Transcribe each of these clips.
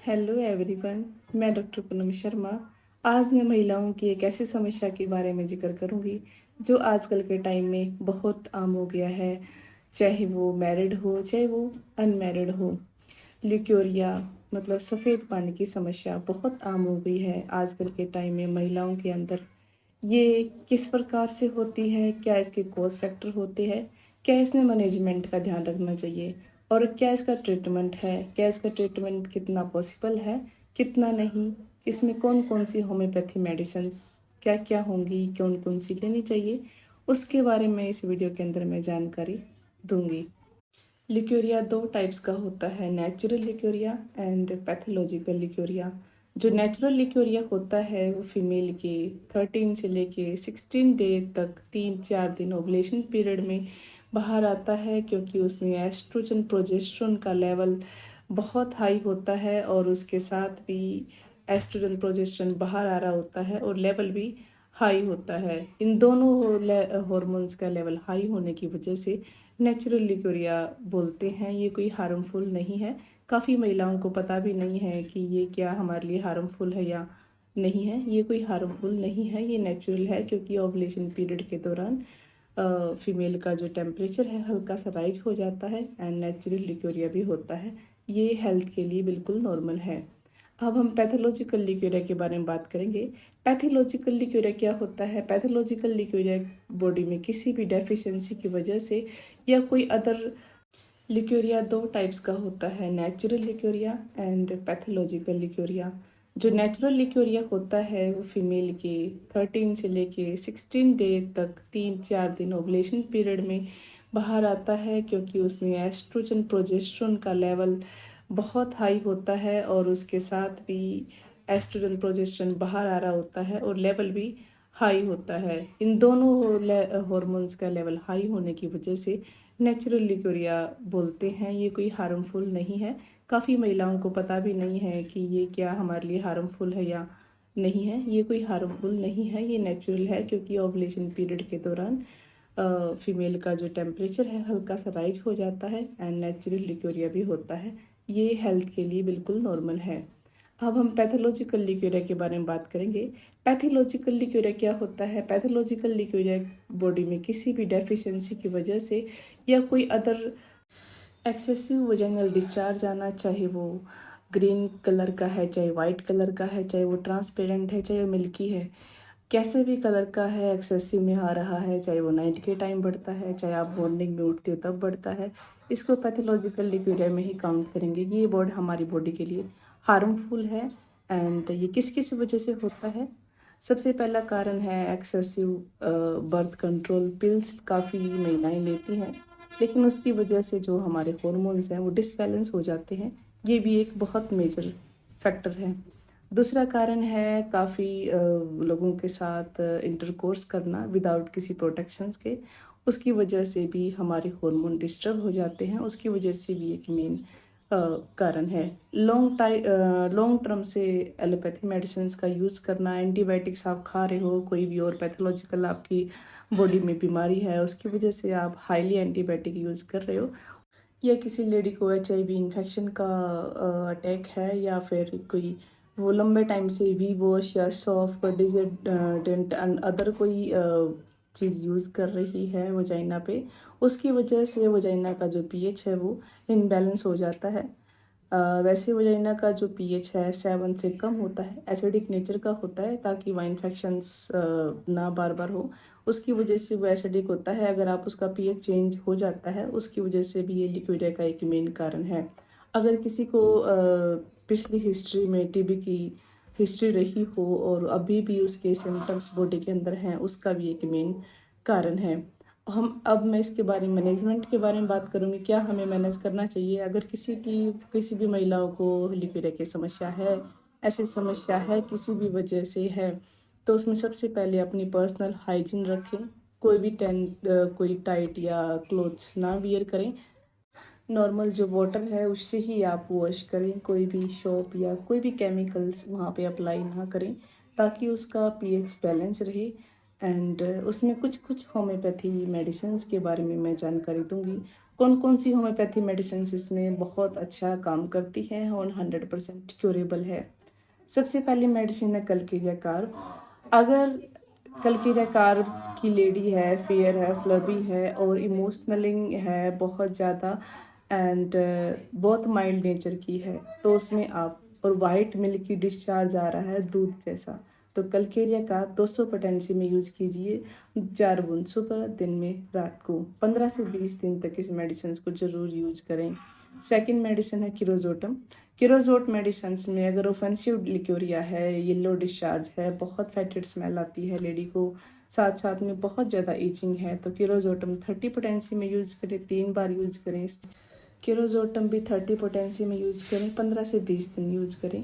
Hello everyone. मैं doctor Poonam Sharma. आज मैं महिलाओं की एक ऐसी समस्या के बारे में जिक्र करूंगी जो आजकल के टाइम में बहुत आम हो गया है, चाहे वो मैरिड हो चाहे वो अनमैरिड हो। ल्यूकोरिया मतलब सफ़ेद पानी की समस्या बहुत आम हो गई है आजकल के टाइम में महिलाओं के अंदर। ये किस प्रकार से होती है, क्या इसके कॉज फैक्टर होते हैं, क्या इसमें मैनेजमेंट का ध्यान रखना चाहिए और क्या इसका ट्रीटमेंट है, क्या इसका ट्रीटमेंट कितना पॉसिबल है, कितना नहीं, इसमें कौन कौन सी होम्योपैथी मेडिसिन्स क्या क्या होंगी, कौन कौन सी लेनी चाहिए, उसके बारे में इस वीडियो के अंदर मैं जानकारी दूंगी। लिक्यूरिया दो टाइप्स का होता है, नेचुरल लिक्यूरिया एंड पैथोलॉजिकल लिक्यूरिया। जो नेचुरल लिक्यूरिया होता है वो फीमेल के 13 से लेके 16 डे तक 3-4 दिन ओवुलेशन पीरियड में बाहर आता है, क्योंकि उसमें एस्ट्रोजन प्रोजेस्टेरोन का लेवल बहुत हाई होता है और उसके साथ भी एस्ट्रोजन प्रोजेस्टेरोन बाहर आ रहा होता है और लेवल भी हाई होता है। इन दोनों हॉर्मोन्स का लेवल हाई होने की वजह से नेचुरल लिकोरिया बोलते हैं। ये कोई हार्मफुल नहीं है। काफ़ी महिलाओं को पता भी नहीं है कि ये क्या हमारे लिए हार्मफुल है या नहीं है। ये कोई हार्मफुल नहीं है, ये नेचुरल है, क्योंकि ओवुलेशन पीरियड के दौरान फीमेल का जो टेम्परेचर है हल्का सा राइज हो जाता है एंड नेचुरल लिकोरिया भी होता है। ये हेल्थ के लिए बिल्कुल नॉर्मल है। अब हम पैथोलॉजिकल लिक्यूरिया के बारे में बात करेंगे। पैथोलॉजिकल लिक्यूरिया क्या होता है? पैथोलॉजिकल लिक्यूरिया बॉडी में किसी भी डेफिशिएंसी की वजह से या कोई अदर लिक्यूरिया दो टाइप्स का होता है, नेचुरल लिक्यूरिया एंड पैथोलॉजिकल लिक्यूरिया। जो नेचुरल लिक्यूरिया होता है वो फीमेल के 13 से लेके 16 डे तक 3-4 दिन ओवुलेशन पीरियड में बाहर आता है, क्योंकि उसमें एस्ट्रोजन प्रोजेस्टेरोन का लेवल बहुत हाई होता है और उसके साथ भी एस्ट्रोजन प्रोजेस्टेरोन बाहर आ रहा होता है और लेवल भी हाई होता है। इन दोनों हॉर्मोन्स का लेवल हाई होने की वजह से नेचुरल लिकोरिया बोलते हैं। ये कोई हार्मफुल नहीं है। काफ़ी महिलाओं को पता भी नहीं है कि ये क्या हमारे लिए हार्मफुल है या नहीं है। ये कोई हार्मफुल नहीं है, ये नेचुरल है, क्योंकि ओवुलेशन पीरियड के दौरान फीमेल का जो टेम्परेचर है हल्का सा राइज हो जाता है एंड नेचुरल लिकोरिया भी होता है। ये हेल्थ के लिए बिल्कुल नॉर्मल है। अब हम पैथोलॉजिकल लिक्यूरिया के बारे में बात करेंगे। पैथोलॉजिकल लिक्यूरिया क्या होता है? पैथोलॉजिकल लिक्यूरिया बॉडी में किसी भी डेफिशिएंसी की वजह से या कोई अदर एक्सेसिव वजाइनल डिस्चार्ज आना, चाहे वो ग्रीन कलर का है, चाहे वाइट कलर का है, चाहे वो ट्रांसपेरेंट है, चाहे वो मिल्की है, कैसे भी कलर का है, एक्सेसिव में आ रहा है, चाहे वो नाइट के टाइम बढ़ता है, चाहे आप मॉर्निंग में उठते हो तब बढ़ता है, इसको पैथोलॉजिकल लिक्यूरिया में ही काउंट करेंगे। ये हमारी बॉडी के लिए हार्मफुल है। एंड ये किस किस वजह से होता है? सबसे पहला कारण है एक्सेसिव बर्थ कंट्रोल पिल्स काफ़ी महिलाएं लेती हैं, लेकिन उसकी वजह से जो हमारे हॉर्मोन्स हैं वो डिसबैलेंस हो जाते हैं। ये भी एक बहुत मेजर फैक्टर है। दूसरा कारण है काफ़ी लोगों के साथ इंटरकोर्स करना विदाउट किसी प्रोटेक्शंस के, उसकी वजह से भी हमारे हार्मोन डिस्टर्ब हो जाते हैं। उसकी वजह से भी एक मेन कारण है। लॉन्ग टर्म से एलोपैथी मेडिसिन का यूज़ करना, एंटीबायोटिक्स आप खा रहे हो, कोई भी और पैथोलॉजिकल आपकी बॉडी में बीमारी है उसकी वजह से आप हाईली एंटीबायोटिक यूज़ कर रहे हो, या किसी लेडी को एचआईवी इन्फेक्शन का अटैक है, या फिर कोई वो लंबे टाइम से वी वॉश या सॉफ्ट डिटर्जेंट एंड अदर कोई चीज़ यूज़ कर रही है वजाइना पे, उसकी वजह से वजाइना का जो पीएच है वो इनबैलेंस हो जाता है। वैसे वजाइना का जो पीएच है 7 से कम होता है, एसिडिक नेचर का होता है, ताकि वह इन्फेक्शंस ना बार बार हो, उसकी वजह से वो एसिडिक होता है। अगर आप उसका पीएच चेंज हो जाता है उसकी वजह से भी ये लिक्विडिया का एक मेन कारण है। अगर किसी को पिछली हिस्ट्री में टीबी की हिस्ट्री रही हो और अभी भी उसके सिम्टम्स बॉडी के अंदर हैं, उसका भी एक मेन कारण है। अब मैं इसके बारे में मैनेजमेंट के बारे में बात करूँगी। क्या हमें मैनेज करना चाहिए अगर किसी भी महिलाओं को लिक्विडिया की समस्या है, ऐसी समस्या है किसी भी वजह से है, तो उसमें सबसे पहले अपनी पर्सनल हाइजीन रखें। कोई टाइट या क्लोथ्स ना वियर करें। नॉर्मल जो वाटर है उससे ही आप वॉश करें। कोई भी सोप या कोई भी केमिकल्स वहाँ पे अप्लाई ना करें, ताकि उसका पीएच बैलेंस रहे। एंड उसमें कुछ कुछ होम्योपैथी मेडिसिन्स के बारे में मैं जानकारी दूंगी। कौन कौन सी होम्योपैथी मेडिसिन इसमें बहुत अच्छा काम करती है और 100% क्योरेबल है। सबसे पहली मेडिसिन है कलकेरिया कार्ब। अगर कलकेरिया कार्ब की लेडी है, फेयर है, फ्लबी है और इमोशनलिंग है बहुत ज़्यादा एंड बहुत माइल्ड नेचर की है, तो उसमें आप और वाइट मिल्क की डिस्चार्ज आ रहा है दूध जैसा, तो कलकेरिया का 200 पोटेंसी में यूज़ कीजिए 4 बूंद सुबह, दिन में, रात को। 15 से 20 दिन तक इस मेडिसिन को ज़रूर यूज करें। सेकंड मेडिसिन है किरोजोटम। किरोजोट मेडिसिन में अगर ऑफेंसिव लिक्योरिया है, येलो डिस्चार्ज है, बहुत फैटेड स्मेल आती है लेडी को, साथ साथ में बहुत ज़्यादा ईचिंग है, तो किरोजोटम 30 पोटेंसी में यूज़ करें, 3 बार यूज़ करें। किरोजोटम भी 30 पोटेंसी में यूज़ करें, 15 से 20 दिन यूज़ करें,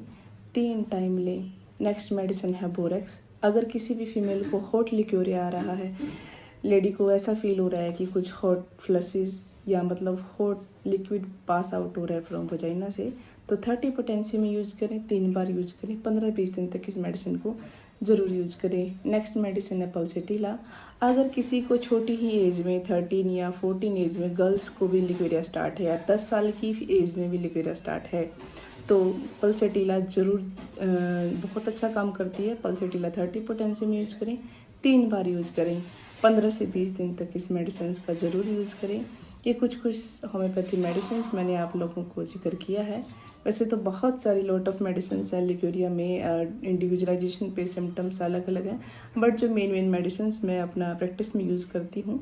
3 टाइम लें। नेक्स्ट मेडिसिन है बोरेक्स। अगर किसी भी फीमेल को हॉट लिक्योरिया आ रहा है, लेडी को ऐसा फील हो रहा है कि कुछ हॉट फ्लसेस या मतलब हॉट लिक्विड पास आउट हो रहा है फ्रॉम वजाइना से, तो 30 पोटेंसी में यूज़ करें, 3 बार यूज़ करें, 15-20 दिन तक इस मेडिसिन को ज़रूर यूज़ करें। नेक्स्ट मेडिसिन है पल्सेटिला। अगर किसी को छोटी ही एज में 13 या 14 एज में गर्ल्स को भी लिक्वेरिया स्टार्ट है या 10 साल की एज में भी लिक्वेरिया स्टार्ट है, तो पल्सेटिला ज़रूर बहुत अच्छा काम करती है। पल्सेटिला 30 पोटेंसी में यूज़ करें, 3 बार यूज़ करें, 15 से 20 दिन तक इस मेडिसिन का ज़रूर यूज़ करें। ये कुछ होम्योपैथी मेडिसिन मैंने आप लोगों को जिक्र किया है। वैसे तो बहुत सारी लॉट ऑफ मेडिसिन है लिक्योरिया में, इंडिविजुअलाइजेशन पे सिम्टम्स अलग अलग हैं, बट जो मेन मेडिसिन मैं अपना प्रैक्टिस में यूज़ करती हूँ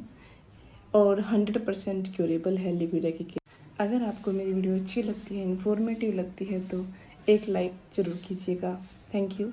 और 100% क्योरेबल है लिक्योरिया की केस। अगर आपको मेरी वीडियो अच्छी लगती है, इन्फॉर्मेटिव लगती है, तो एक लाइक ज़रूर कीजिएगा। Thank you.